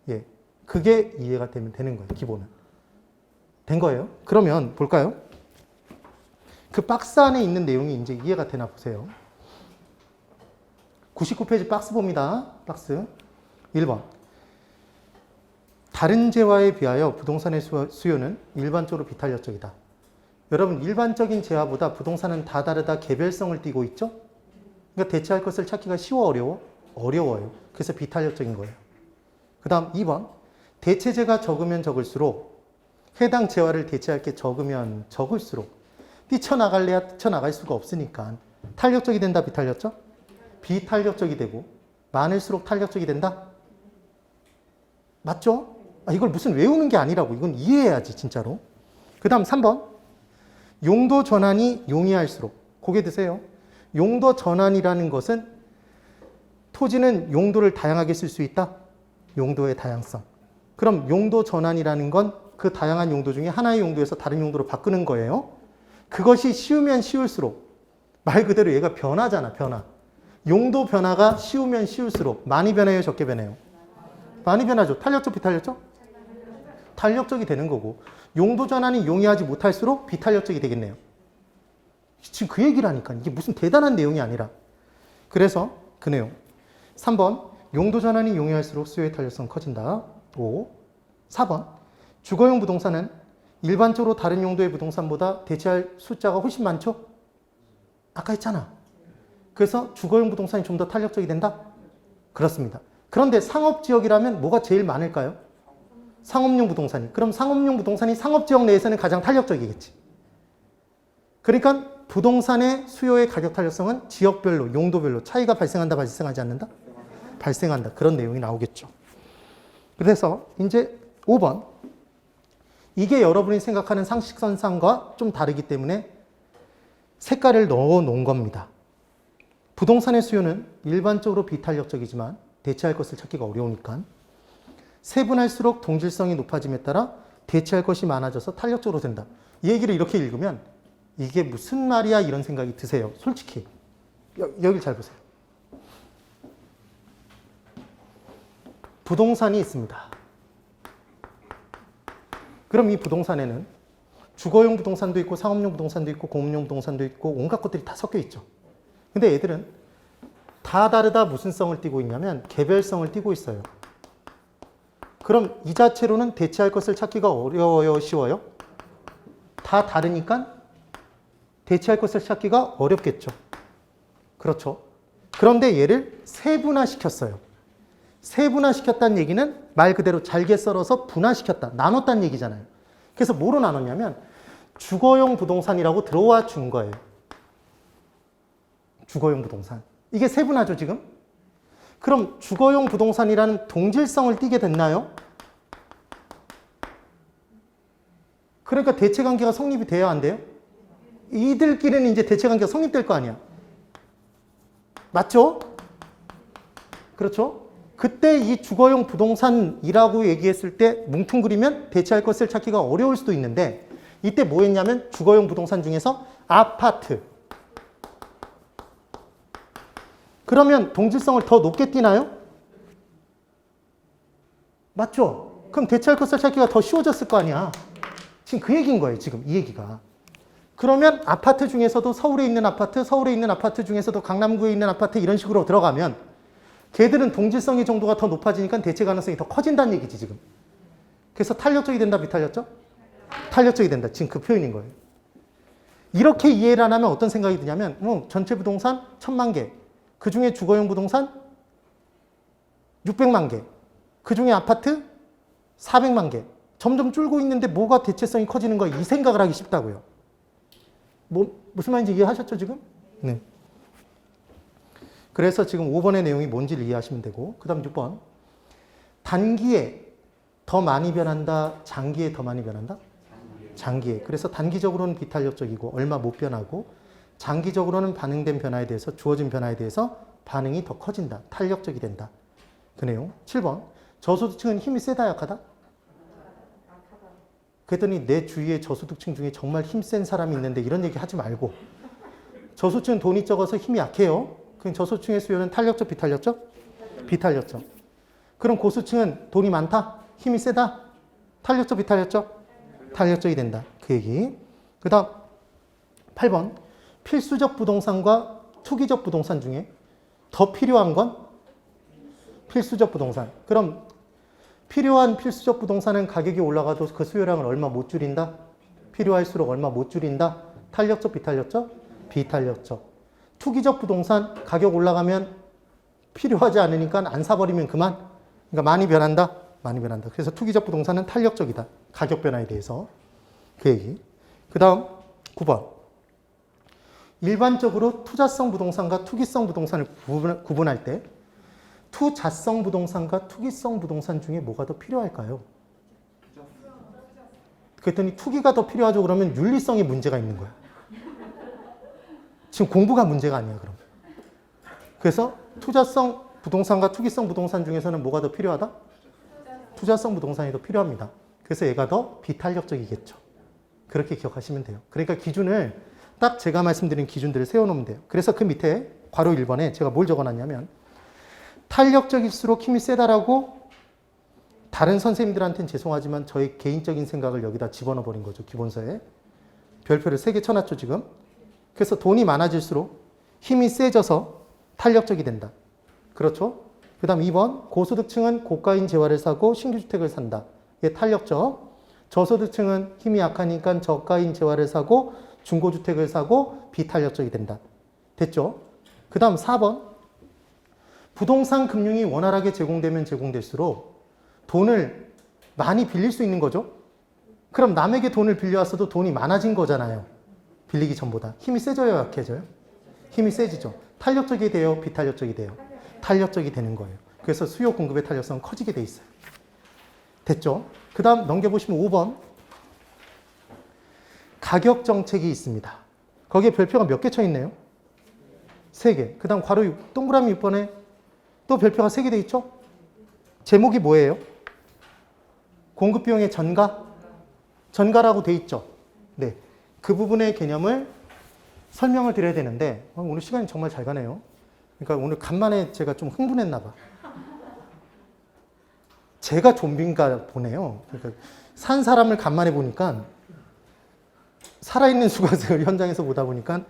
예. 그게 이해가 되면 되는 거예요, 기본은. 된 거예요? 그러면 볼까요? 그 박스 안에 있는 내용이 이제 이해가 되나 보세요. 99페이지 박스 봅니다. 박스. 1번. 다른 재화에 비하여 부동산의 수요는 일반적으로 비탄력적이다. 여러분, 일반적인 재화보다 부동산은 다 다르다 개별성을 띠고 있죠? 그러니까 대체할 것을 찾기가 쉬워, 어려워? 어려워요. 그래서 비탄력적인 거예요. 그 다음 2번. 대체재가 적으면 적을수록 해당 재화를 대체할 게 적으면 적을수록 뛰쳐나갈래야 뛰쳐나갈 수가 없으니까 탄력적이 된다, 비탄력적? 비탄력적이 되고 많을수록 탄력적이 된다? 맞죠? 이걸 무슨 외우는 게 아니라고. 이건 이해해야지, 진짜로. 그 다음 3번. 용도 전환이 용이할수록. 고개 드세요. 용도 전환이라는 것은 토지는 용도를 다양하게 쓸 수 있다? 용도의 다양성. 그럼 용도 전환이라는 건 그 다양한 용도 중에 하나의 용도에서 다른 용도로 바꾸는 거예요. 그것이 쉬우면 쉬울수록, 말 그대로 얘가 변하잖아, 변화. 용도 변화가 쉬우면 쉬울수록 많이 변해요, 적게 변해요? 많이 변하죠. 탄력적, 비탄력적? 탄력적이 되는 거고, 용도 전환이 용이하지 못할수록 비탄력적이 되겠네요. 지금 그 얘기라니까. 이게 무슨 대단한 내용이 아니라. 그래서 그 내용. 3번. 용도 전환이 용이할수록 수요의 탄력성 커진다. 5. 4번. 주거용 부동산은 일반적으로 다른 용도의 부동산보다 대체할 숫자가 훨씬 많죠? 아까 했잖아. 그래서 주거용 부동산이 좀 더 탄력적이 된다? 그렇습니다. 그런데 상업지역이라면 뭐가 제일 많을까요? 상업용 부동산이. 그럼 상업용 부동산이 상업지역 내에서는 가장 탄력적이겠지. 그러니까 부동산의 수요의 가격 탄력성은 지역별로, 용도별로 차이가 발생한다, 발생하지 않는다? 발생한다. 그런 내용이 나오겠죠. 그래서 이제 5번. 이게 여러분이 생각하는 상식선상과 좀 다르기 때문에 색깔을 넣어 놓은 겁니다. 부동산의 수요는 일반적으로 비탄력적이지만 대체할 것을 찾기가 어려우니까 세분할수록 동질성이 높아짐에 따라 대체할 것이 많아져서 탄력적으로 된다. 이 얘기를 이렇게 읽으면 이게 무슨 말이야 이런 생각이 드세요. 솔직히. 여기를 잘 보세요. 부동산이 있습니다. 그럼 이 부동산에는 주거용 부동산도 있고 상업용 부동산도 있고 공업용 부동산도 있고 온갖 것들이 다 섞여 있죠. 근데 얘들은 다 다르다 무슨 성을 띠고 있냐면 개별성을 띠고 있어요. 그럼 이 자체로는 대체할 것을 찾기가 어려워요, 쉬워요? 다 다르니까 대체할 것을 찾기가 어렵겠죠. 그렇죠. 그런데 얘를 세분화시켰어요. 세분화시켰다는 얘기는 말 그대로 잘게 썰어서 분화시켰다, 나눴다는 얘기잖아요. 그래서 뭐로 나눴냐면 주거용 부동산이라고 들어와 준 거예요. 주거용 부동산. 이게 세분화죠, 지금? 그럼 주거용 부동산이라는 동질성을 띠게 됐나요? 그러니까 대체관계가 성립이 돼야 안 돼요? 이들끼리는 이제 대체관계가 성립될 거 아니야. 맞죠? 그렇죠? 그때 이 주거용 부동산이라고 얘기했을 때 뭉뚱그리면 대체할 것을 찾기가 어려울 수도 있는데 이때 뭐 했냐면 주거용 부동산 중에서 아파트, 그러면 동질성을 더 높게 띄나요? 맞죠? 그럼 대체할 것을 찾기가 더 쉬워졌을 거 아니야. 지금 그 얘기인 거예요. 지금 이 얘기가. 그러면 아파트 중에서도 서울에 있는 아파트 중에서도 강남구에 있는 아파트 이런 식으로 들어가면 걔들은 동질성의 정도가 더 높아지니까 대체 가능성이 더 커진다는 얘기지 지금. 그래서 탄력적이 된다, 비탄력적? 탄력적이 된다. 지금 그 표현인 거예요. 이렇게 이해를 안 하면 어떤 생각이 드냐면 전체 부동산 1000만 개, 그 중에 주거용 부동산 600만 개, 그 중에 아파트 400만 개. 점점 줄고 있는데 뭐가 대체성이 커지는 거야? 이 생각을 하기 쉽다고요. 무슨 말인지 이해하셨죠 지금? 네. 그래서 지금 5번의 내용이 뭔지를 이해하시면 되고, 그 다음 6번. 단기에 더 많이 변한다, 장기에 더 많이 변한다? 장기에. 그래서 단기적으로는 비탄력적이고 얼마 못 변하고, 장기적으로는 반응된 변화에 대해서, 주어진 변화에 대해서 반응이 더 커진다, 탄력적이 된다. 그 내용. 7번. 저소득층은 힘이 세다, 약하다? 그랬더니 내 주위에 저소득층 중에 정말 힘센 사람이 있는데 이런 얘기 하지 말고, 저소득층은 돈이 적어서 힘이 약해요. 그럼 저소득층의 수요는 탄력적, 비탄력적? 비탄력적. 그럼 고소득층은 돈이 많다? 힘이 세다? 탄력적, 비탄력적? 탄력적이 된다. 그 얘기. 그 다음 8번. 필수적 부동산과 투기적 부동산 중에 더 필요한 건 필수적 부동산. 그럼 필요한 필수적 부동산은 가격이 올라가도 그 수요량을 얼마 못 줄인다? 필요할수록 얼마 못 줄인다? 탄력적, 비탄력적? 비탄력적. 투기적 부동산 가격 올라가면 필요하지 않으니까 안 사버리면 그만. 그러니까 많이 변한다? 많이 변한다. 그래서 투기적 부동산은 탄력적이다. 가격 변화에 대해서. 그 얘기. 그 다음 9번. 일반적으로 투자성 부동산과 투기성 부동산을 구분할 때 투자성 부동산과 투기성 부동산 중에 뭐가 더 필요할까요? 그랬더니 투기가 더 필요하죠. 그러면 윤리성에 문제가 있는 거야. 지금 공부가 문제가 아니야, 그럼. 그래서 투자성 부동산과 투기성 부동산 중에서는 뭐가 더 필요하다? 투자성 부동산이 더 필요합니다. 그래서 얘가 더 비탄력적이겠죠. 그렇게 기억하시면 돼요. 그러니까 기준을 딱 제가 말씀드린 기준들을 세워놓으면 돼요. 그래서 그 밑에 괄호 1번에 제가 뭘 적어놨냐면, 탄력적일수록 힘이 세다라고 다른 선생님들한테는 죄송하지만 저의 개인적인 생각을 여기다 집어넣어 버린 거죠. 기본서에. 별표를 3개 쳐놨죠, 지금. 그래서 돈이 많아질수록 힘이 세져서 탄력적이 된다. 그렇죠? 그 다음 2번. 고소득층은 고가인 재화를 사고 신규주택을 산다. 이게 탄력적. 저소득층은 힘이 약하니까 저가인 재화를 사고 중고주택을 사고 비탄력적이 된다. 됐죠? 그 다음 4번. 부동산 금융이 원활하게 제공되면 제공될수록 돈을 많이 빌릴 수 있는 거죠. 그럼 남에게 돈을 빌려왔어도 돈이 많아진 거잖아요. 빌리기 전보다. 힘이 세져요, 약해져요? 힘이 세지죠. 탄력적이 돼요, 비탄력적이 돼요? 탄력적이 되는 거예요. 그래서 수요 공급의 탄력성은 커지게 돼 있어요. 됐죠? 그 다음 넘겨보시면 5번. 가격 정책이 있습니다. 거기에 별표가 몇 개 쳐 있네요? 3개. 그 다음 괄호 6, 동그라미 6번에 또 별표가 3개 돼 있죠? 제목이 뭐예요? 공급 비용의 전가? 전가라고 돼 있죠? 네. 그 부분의 개념을 설명을 드려야 되는데, 오늘 시간이 정말 잘 가네요. 그러니까 오늘 간만에 제가 좀 흥분했나 봐. 제가 좀비인가 보네요. 그러니까 산 사람을 간만에 보니까, 살아있는 수가를 현장에서 보다 보니까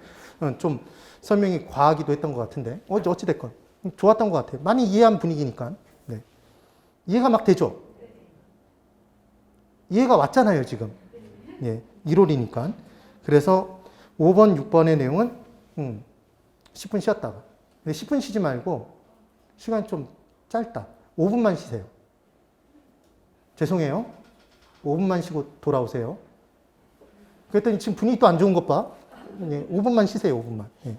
좀 설명이 과하기도 했던 것 같은데, 어찌됐건 좋았던 것 같아요. 많이 이해한 분위기니까. 네. 이해가 막 되죠? 이해가 왔잖아요, 지금. 예, 1월이니까. 그래서 5번, 6번의 내용은 10분 쉬었다가. 근데 10분 쉬지 말고 시간 좀 짧다. 5분만 쉬세요. 죄송해요. 5분만 쉬고 돌아오세요. 그랬더니 지금 분위기 또 안 좋은 것 봐. 예, 5분만 쉬세요, 5분만. 예.